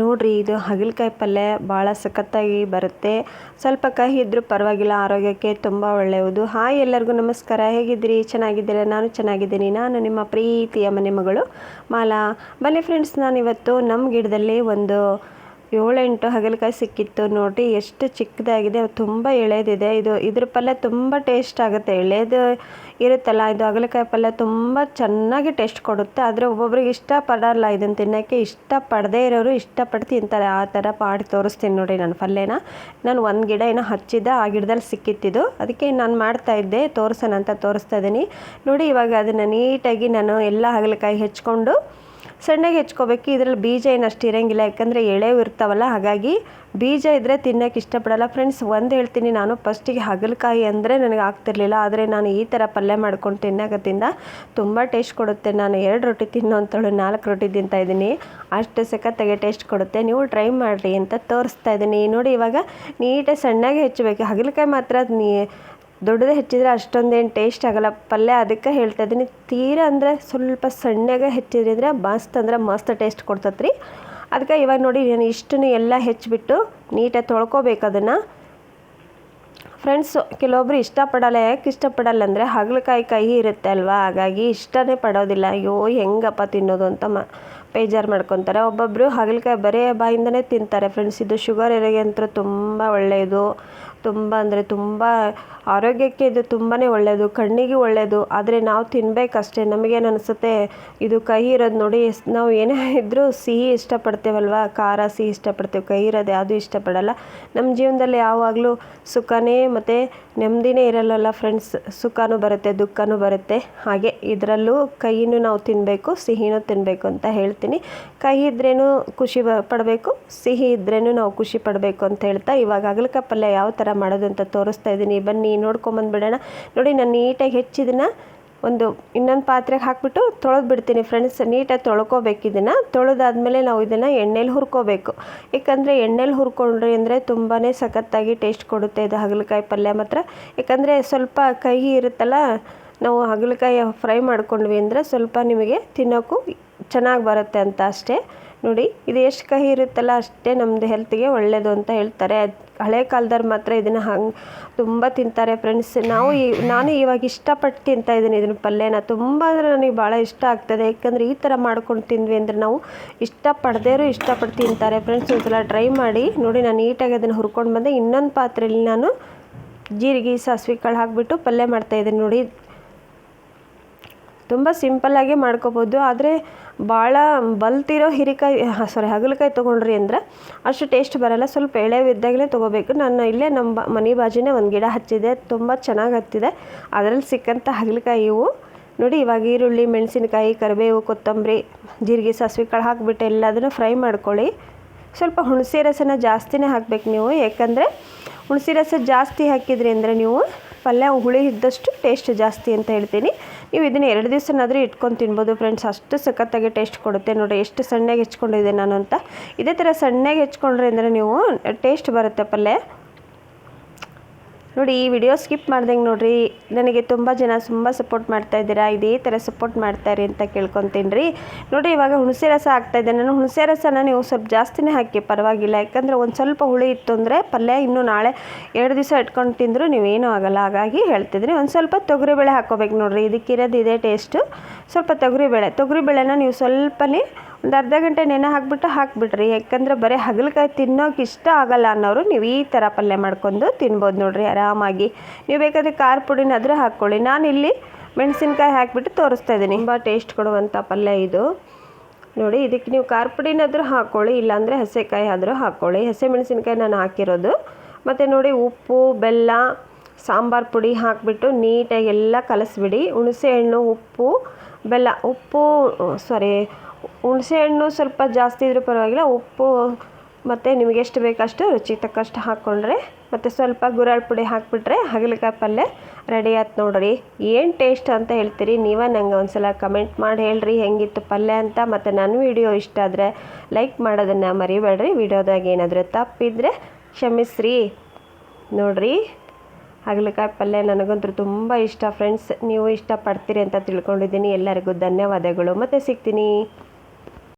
ನೋಡ್ರಿ ಇದು ಹಾಗಲಕಾಯಿ ಪಲ್ಯ ಭಾಳ ಸಖತ್ತಾಗಿ ಬರುತ್ತೆ. ಸ್ವಲ್ಪ ಕಹಿ ಇದ್ರೂ ಪರವಾಗಿಲ್ಲ, ಆರೋಗ್ಯಕ್ಕೆ ತುಂಬ ಒಳ್ಳೆಯದು. ಹಾಯ್ ಎಲ್ಲರಿಗೂ ನಮಸ್ಕಾರ. ಹೇಗಿದ್ದೀರಿ? ಚೆನ್ನಾಗಿದ್ದೀರಾ? ನಾನು ಚೆನ್ನಾಗಿದ್ದೀನಿ. ನಾನು ನಿಮ್ಮ ಪ್ರೀತಿಯ ಮನೆ ಮಗಳು ಮಾಲಾ. ಬನ್ನಿ ಫ್ರೆಂಡ್ಸ್, ನಾನಿವತ್ತು ನಮ್ಮ ಗಿಡದಲ್ಲಿ ಒಂದು 7-8 ಹಾಗಲಕಾಯಿ ಸಿಕ್ಕಿತ್ತು. ನೋಡಿ ಎಷ್ಟು ಚಿಕ್ಕದಾಗಿದೆ, ತುಂಬ ಎಳೆದಿದೆ. ಇದ್ರ ಪಲ್ಯ ತುಂಬ ಟೇಸ್ಟ್ ಆಗುತ್ತೆ. ಎಳೆದು ಇರುತ್ತಲ್ಲ, ಇದು ಹಾಗಲಕಾಯಿ ಪಲ್ಯ ತುಂಬ ಚೆನ್ನಾಗಿ ಟೇಸ್ಟ್ ಕೊಡುತ್ತೆ. ಆದರೆ ಒಬ್ಬೊಬ್ರಿಗೆ ಇಷ್ಟಪಡಲ್ಲ ಇದನ್ನು ತಿನ್ನೋಕ್ಕೆ. ಇಷ್ಟಪಡದೇ ಇರೋರು ಇಷ್ಟಪಟ್ಟು ತಿಂತಾರೆ. ಆ ಥರ ಮಾಡಿ ತೋರಿಸ್ತೀನಿ ನೋಡಿ ನಾನು ಪಲ್ಯನ. ನಾನು ಒಂದು ಗಿಡ ಏನೋ ಹಚ್ಚಿದ್ದೆ, ಆ ಗಿಡದಲ್ಲಿ ಸಿಕ್ಕಿತ್ತಿದ್ದು, ಅದಕ್ಕೆ ನಾನು ಮಾಡ್ತಾಯಿದ್ದೆ, ತೋರಿಸೋಣ ಅಂತ ತೋರಿಸ್ತಾ ಇದ್ದೀನಿ ನೋಡಿ. ಇವಾಗ ಅದನ್ನು ನೀಟಾಗಿ ನಾನು ಎಲ್ಲ ಹಾಗಲಕಾಯಿ ಹೆಚ್ಕೊಂಡು ಸಣ್ಣಗೆ ಹೆಚ್ಕೋಬೇಕು. ಇದರಲ್ಲಿ ಬೀಜ ಏನು ಅಷ್ಟು ಇರೋಂಗಿಲ್ಲ, ಯಾಕಂದರೆ ಎಳೆವು ಇರ್ತಾವಲ್ಲ, ಹಾಗಾಗಿ ಬೀಜ ಇದ್ದರೆ ತಿನ್ನೋಕ್ಕೆ ಇಷ್ಟಪಡಲ್ಲ. ಫ್ರೆಂಡ್ಸ್, ಒಂದು ಹೇಳ್ತೀನಿ, ನಾನು ಫಸ್ಟಿಗೆ ಹಾಗಲಕಾಯಿ ಅಂದರೆ ನನಗೆ ಆಗ್ತಿರ್ಲಿಲ್ಲ. ಆದರೆ ನಾನು ಈ ಥರ ಪಲ್ಯ ಮಾಡ್ಕೊಂಡು ತಿನ್ನೋಕತ್ತಿಂದ ತುಂಬ ಟೇಸ್ಟ್ ಕೊಡುತ್ತೆ. ನಾನು 2 ರೊಟ್ಟಿ ತಿನ್ನೋ ಅಂತೇಳಿ 4 ರೊಟ್ಟಿ ತಿಂತಾಯಿದ್ದೀನಿ. ಅಷ್ಟು ಸಖತ್ತಾಗಿ ಟೇಸ್ಟ್ ಕೊಡುತ್ತೆ. ನೀವು ಟ್ರೈ ಮಾಡಿರಿ ಅಂತ ತೋರಿಸ್ತಾ ಇದ್ದೀನಿ ನೋಡಿ. ಇವಾಗ ನೀಟಾಗಿ ಸಣ್ಣಗೆ ಹೆಚ್ಚಬೇಕು. ಹಾಗಲಕಾಯಿ ಮಾತ್ರ ದೊಡ್ಡದೇ ಹೆಚ್ಚಿದ್ರೆ ಅಷ್ಟೊಂದೇನು ಟೇಸ್ಟ್ ಆಗೋಲ್ಲ ಪಲ್ಯ. ಅದಕ್ಕೆ ಹೇಳ್ತಾ ಇದ್ದೀನಿ, ತೀರಾ ಅಂದರೆ ಸ್ವಲ್ಪ ಸಣ್ಣಗೆ ಹೆಚ್ಚಿದ್ರೆ ಮಸ್ತ್ ಟೇಸ್ಟ್ ಕೊಡ್ತತ್ರಿ. ಅದಕ್ಕೆ ಇವಾಗ ನೋಡಿ, ನಾನು ಇಷ್ಟನ್ನು ಎಲ್ಲ ಹೆಚ್ಚಿಬಿಟ್ಟು ನೀಟಾಗಿ ತೊಳ್ಕೊಬೇಕು ಅದನ್ನು. ಫ್ರೆಂಡ್ಸ್, ಕೆಲವೊಬ್ರು ಇಷ್ಟಪಡಲ್ಲ. ಯಾಕೆ ಇಷ್ಟಪಡಲ್ಲ ಅಂದರೆ ಹಾಗಲಕಾಯಿ ಕಹಿ ಇರುತ್ತೆ ಅಲ್ವಾ, ಹಾಗಾಗಿ ಇಷ್ಟನೇ ಪಡೋದಿಲ್ಲ. ಅಯ್ಯೋ ಹೆಂಗಪ್ಪ ತಿನ್ನೋದು ಅಂತ ಬೇಜಾರು ಮಾಡ್ಕೊತಾರೆ. ಒಬ್ಬೊಬ್ಬರು ಹಾಗಲಕಾಯಿ ಬರೀ ಬಾಯಿಂದನೇ ತಿಂತಾರೆ. ಫ್ರೆಂಡ್ಸ್, ಇದು ಶುಗರ್ ಇರೋರಿಗೆ ಅಂತೂ ತುಂಬ ಒಳ್ಳೆಯದು. ತುಂಬ ಅಂದರೆ ತುಂಬ ಆರೋಗ್ಯಕ್ಕೆ ಇದು ತುಂಬಾ ಒಳ್ಳೆಯದು, ಕಣ್ಣಿಗೆ ಒಳ್ಳೆಯದು. ಆದರೆ ನಾವು ತಿನ್ನಬೇಕಷ್ಟೇ. ನಮಗೇನು ಅನಿಸುತ್ತೆ, ಇದು ಕಹಿ ಇರೋದು ನೋಡಿ, ನಾವು ಏನೇ ಇದ್ದರೂ ಸಿಹಿ ಇಷ್ಟಪಡ್ತೇವಲ್ವ, ಖಾರ ಸಿಹಿ ಇಷ್ಟಪಡ್ತೇವೆ, ಕಹಿ ಇರೋದು ಯಾವುದೂ ಇಷ್ಟಪಡಲ್ಲ. ನಮ್ಮ ಜೀವನದಲ್ಲಿ ಯಾವಾಗಲೂ ಸುಖನೇ ಮತ್ತು ನೆಮ್ಮದಿನೇ ಇರಲ್ಲ ಫ್ರೆಂಡ್ಸ್. ಸುಖನೂ ಬರುತ್ತೆ, ದುಃಖನೂ ಬರುತ್ತೆ. ಹಾಗೆ ಇದರಲ್ಲೂ ಕಹಿನೂ ನಾವು ತಿನ್ನಬೇಕು, ಸಿಹಿನೂ ತಿನ್ನಬೇಕು ಅಂತ ಹೇಳ್ತೀನಿ. ಕಹಿ ಇದ್ರೇನು ಖುಷಿ ಪಡಬೇಕು, ಸಿಹಿ ಇದ್ರೇನು ನಾವು ಖುಷಿ ಪಡಬೇಕು ಅಂತ ಹೇಳ್ತಾ, ಇವಾಗ ಹಾಗಲಕಾಯಿ ಪಲ್ಯ ಯಾವ ಥರ ಮಾಡೋದು ಅಂತ ತೋರಿಸ್ತಾ ಇದ್ದೀನಿ. ಬನ್ನಿ ನೋಡ್ಕೊಂಬಂದುಬಿಡೋಣ. ನೋಡಿ, ನಾನು ನೀಟಾಗಿ ಹೆಚ್ಚಿದನ್ನು ಇನ್ನೊಂದು ಪಾತ್ರೆಗೆ ಹಾಕಿಬಿಟ್ಟು ತೊಳೆದು ಬಿಡ್ತೀನಿ ಫ್ರೆಂಡ್ಸ್. ನೀಟಾಗಿ ತೊಳ್ಕೊಬೇಕು. ಇದನ್ನು ತೊಳೆದಾದ್ಮೇಲೆ ನಾವು ಇದನ್ನು ಎಣ್ಣೆಲಿ ಹುರ್ಕೋಬೇಕು. ಯಾಕಂದರೆ ಎಣ್ಣೆಲಿ ಹುರ್ಕೊಂಡ್ರಿ ಅಂದರೆ ತುಂಬಾ ಸಖತ್ತಾಗಿ ಟೇಸ್ಟ್ ಕೊಡುತ್ತೆ ಇದು ಹಾಗಲಕಾಯಿ ಪಲ್ಯ ಮಾತ್ರ. ಯಾಕಂದರೆ ಸ್ವಲ್ಪ ಕಹಿ ಇರುತ್ತಲ್ಲ, ನಾವು ಹಾಗಲಕಾಯಿ ಫ್ರೈ ಮಾಡ್ಕೊಂಡ್ವಿ ಅಂದರೆ ಸ್ವಲ್ಪ ನಿಮಗೆ ತಿನ್ನೋಕ್ಕೂ ಚೆನ್ನಾಗಿ ಬರುತ್ತೆ ಅಂತ ಅಷ್ಟೇ. ನೋಡಿ, ಇದು ಎಷ್ಟು ಕಹಿ ಇರುತ್ತಲ್ಲ ಅಷ್ಟೇ ನಮ್ಮದು ಹೆಲ್ತಿಗೆ ಒಳ್ಳೆಯದು ಅಂತ ಹೇಳ್ತಾರೆ. ಹಳೆ ಕಾಲದವ್ರು ಮಾತ್ರ ಇದನ್ನು ತುಂಬ ತಿಂತಾರೆ ಫ್ರೆಂಡ್ಸ್. ನಾನು ಇವಾಗ ಇಷ್ಟಪಟ್ಟು ತಿಂತಾಯಿದ್ದೀನಿ ಇದನ್ನು ಪಲ್ಯನ. ತುಂಬ ಅಂದರೆ ನನಗೆ ಭಾಳ ಇಷ್ಟ ಆಗ್ತದೆ. ಯಾಕಂದರೆ ಈ ಥರ ಮಾಡ್ಕೊಂಡು ತಿಂದ್ವಿ ಅಂದರೆ ನಾವು ಇಷ್ಟಪಡದೇರು ಇಷ್ಟಪಟ್ಟು ತಿಂತಾರೆ ಫ್ರೆಂಡ್ಸ್. ಒಂದ್ಸಲ ಟ್ರೈ ಮಾಡಿ ನೋಡಿ. ನಾನು ನೀಟಾಗಿ ಅದನ್ನು ಹುರ್ಕೊಂಡು ಬಂದೆ. ಇನ್ನೊಂದು ಪಾತ್ರೆಯಲ್ಲಿ ನಾನು ಜೀರಿಗೆ, ಸಾಸಿವೆ ಕಾಳು ಹಾಕಿಬಿಟ್ಟು ಪಲ್ಯ ಮಾಡ್ತಾಯಿದ್ದೀನಿ ನೋಡಿ. ತುಂಬ ಸಿಂಪಲ್ಲಾಗಿ ಮಾಡ್ಕೋಬೋದು. ಆದರೆ ಭಾಳ ಬಲ್ತಿರೋ ಹಾಗಲಕಾಯಿ ತೊಗೊಂಡ್ರಿ ಅಂದರೆ ಅಷ್ಟು ಟೇಸ್ಟ್ ಬರೋಲ್ಲ. ಸ್ವಲ್ಪ ಎಳೆವಿದ್ದಾಗಲೇ ತೊಗೋಬೇಕು. ನಾನು ಇಲ್ಲೇ ನಮ್ಮ ಮನೆ ಬಾಜುನೇ ಒಂದು ಗಿಡ ಹಚ್ಚಿದೆ, ತುಂಬ ಚೆನ್ನಾಗಿ ಹತ್ತಿದೆ. ಅದರಲ್ಲಿ ಸಿಕ್ಕಂಥ ಹಾಗಲಕಾಯಿ ಇವು ನೋಡಿ. ಇವಾಗ ಈರುಳ್ಳಿ, ಮೆಣಸಿನಕಾಯಿ, ಕರಿಬೇವು, ಕೊತ್ತಂಬರಿ, ಜೀರಿಗೆ, ಸಾಸಿವೆ ಕಾಳು ಹಾಕಿಬಿಟ್ಟು ಎಲ್ಲದನ್ನು ಫ್ರೈ ಮಾಡ್ಕೊಳ್ಳಿ. ಸ್ವಲ್ಪ ಹುಣಸೆ ರಸನ ಜಾಸ್ತಿನೇ ಹಾಕಬೇಕು ನೀವು. ಯಾಕಂದರೆ ಹುಣಸೆ ರಸ ಜಾಸ್ತಿ ಹಾಕಿದ್ರಿ ಅಂದರೆ ನೀವು ಪಲ್ಯ ಹುಳಿ ಇದ್ದಷ್ಟು ಟೇಸ್ಟ್ ಜಾಸ್ತಿ ಅಂತ ಹೇಳ್ತೀನಿ. ನೀವು ಇದನ್ನು 2 ದಿವಸನಾದರೂ ಇಟ್ಕೊಂಡು ತಿನ್ಬೋದು ಫ್ರೆಂಡ್ಸ್. ಅಷ್ಟು ಸಖತ್ತಾಗಿ ಟೇಸ್ಟ್ ಕೊಡುತ್ತೆ. ನೋಡಿ ಎಷ್ಟು ಸಣ್ಣಗೆ ಹೆಚ್ಕೊಂಡಿದ್ದೆ ನಾನು ಅಂತ. ಇದೇ ಥರ ಸಣ್ಣಗೆ ಹೆಚ್ಕೊಂಡ್ರೆ ಅಂದರೆ ನೀವು ಟೇಸ್ಟ್ ಬರುತ್ತೆ ಪಲ್ಯ. ನೋಡಿ, ಈ ವಿಡಿಯೋ ಸ್ಕಿಪ್ ಮಾಡ್ದಂಗೆ ನೋಡಿರಿ. ನನಗೆ ತುಂಬ ಜನ ಸಪೋರ್ಟ್ ಮಾಡ್ತಾಯಿದ್ದೀರಾ. ಇದೇ ಥರ ಸಪೋರ್ಟ್ ಮಾಡ್ತಾಯಿರಿ ಅಂತ ಕೇಳ್ಕೊತೀನಿ ರೀ. ನೋಡಿ, ಇವಾಗ ಹುಣಸೆ ರಸ ಹಾಕ್ತಾಯಿದ್ದೆ ನಾನು. ಹುಣಸೆ ರಸನ ನೀವು ಸ್ವಲ್ಪ ಜಾಸ್ತಿನೇ ಹಾಕಿ, ಪರವಾಗಿಲ್ಲ. ಯಾಕಂದರೆ ಒಂದು ಸ್ವಲ್ಪ ಹುಳಿ ಇತ್ತು ಅಂದರೆ ಪಲ್ಯ ಇನ್ನೂ ನಾಳೆ 2 ದಿವಸ ಇಟ್ಕೊಂಡು ತಿಂದರೂ ನೀವೇನೂ ಆಗೋಲ್ಲ. ಹಾಗಾಗಿ ಹೇಳ್ತಿದ್ದೀನಿ. ಒಂದು ಸ್ವಲ್ಪ ತೊಗರಿಬೇಳೆ ಹಾಕ್ಕೋಬೇಕು ನೋಡಿರಿ. ಇದಕ್ಕಿರೋದು ಇದೇ ಟೇಸ್ಟು. ಸ್ವಲ್ಪ ತೊಗರಿಬೇಳೆನ ನೀವು ಸ್ವಲ್ಪನೇ ಒಂದು ಅರ್ಧ ಗಂಟೆ ನೆನೆ ಹಾಕಿಬಿಟ್ರಿ. ಯಾಕಂದರೆ ಬರೀ ಹಾಗಲಕಾಯಿ ತಿನ್ನೋಕೆ ಇಷ್ಟ ಆಗಲ್ಲ ಅನ್ನೋರು ನೀವು ಈ ಥರ ಪಲ್ಯ ಮಾಡ್ಕೊಂಡು ತಿನ್ಬೋದು ನೋಡಿರಿ ಆರಾಮಾಗಿ. ನೀವು ಬೇಕಾದರೆ ಖಾರ ಪುಡಿನಾದರೂ ಹಾಕ್ಕೊಳ್ಳಿ. ನಾನಿಲ್ಲಿ ಮೆಣಸಿನ್ಕಾಯಿ ಹಾಕಿಬಿಟ್ಟು ತೋರಿಸ್ತಾ ಇದ್ದೀನಿ. ತುಂಬ ಟೇಸ್ಟ್ ಕೊಡುವಂಥ ಪಲ್ಯ ಇದು ನೋಡಿ. ಇದಕ್ಕೆ ನೀವು ಖಾರ ಪುಡಿನಾದರೂ ಹಾಕ್ಕೊಳ್ಳಿ, ಇಲ್ಲಾಂದರೆ ಹಸೆಕಾಯಿ ಆದರೂ ಹಾಕ್ಕೊಳ್ಳಿ. ಹಸೆ ಮೆಣಸಿನ್ಕಾಯಿ ನಾನು ಹಾಕಿರೋದು. ಮತ್ತು ನೋಡಿ, ಉಪ್ಪು, ಬೆಲ್ಲ, ಸಾಂಬಾರು ಪುಡಿ ಹಾಕಿಬಿಟ್ಟು ನೀಟಾಗಿ ಎಲ್ಲ ಕಲಸಿಬಿಡಿ. ಹುಣಸೆಹಣ್ಣು, ಉಪ್ಪು, ಬೆಲ್ಲ, ಹುಣಸೆಹಣ್ಣು ಸ್ವಲ್ಪ ಜಾಸ್ತಿ ಇದ್ರೂ ಪರವಾಗಿಲ್ಲ. ಉಪ್ಪು ಮತ್ತು ನಿಮಗೆ ಎಷ್ಟು ಬೇಕಷ್ಟು ರುಚಿಗೆ ತಕ್ಕಷ್ಟು ಹಾಕ್ಕೊಂಡ್ರೆ, ಮತ್ತು ಸ್ವಲ್ಪ ಗುರಾಳ್ ಪುಡಿ ಹಾಕಿಬಿಟ್ರೆ ಹಾಗಲಕಾಯಿ ಪಲ್ಯ ರೆಡಿ ಆಯ್ತು ನೋಡಿರಿ. ಏನು ಟೇಸ್ಟ್ ಅಂತ ಹೇಳ್ತೀರಿ ನೀವೇ ನಂಗೆ ಒಂದ್ಸಲ ಕಮೆಂಟ್ ಮಾಡಿ ಹೇಳ್ರಿ ಹೆಂಗಿತ್ತು ಪಲ್ಯ ಅಂತ. ಮತ್ತು ನನ್ನ ವಿಡಿಯೋ ಇಷ್ಟ ಆದರೆ ಲೈಕ್ ಮಾಡೋದನ್ನು ಮರಿಬೇಡ್ರಿ. ವಿಡಿಯೋದಾಗ ಏನಾದರೂ ತಪ್ಪಿದ್ರೆ ಕ್ಷಮಿಸ್ರಿ. ನೋಡಿರಿ, ಹಾಗಲಕಾಯಿ ಪಲ್ಯ ನನಗಂತೂ ತುಂಬ ಇಷ್ಟ ಫ್ರೆಂಡ್ಸ್. ನೀವು ಇಷ್ಟಪಡ್ತೀರಿ ಅಂತ ತಿಳ್ಕೊಂಡಿದ್ದೀನಿ. ಎಲ್ಲರಿಗೂ ಧನ್ಯವಾದಗಳು. ಮತ್ತೆ ಸಿಗ್ತೀನಿ.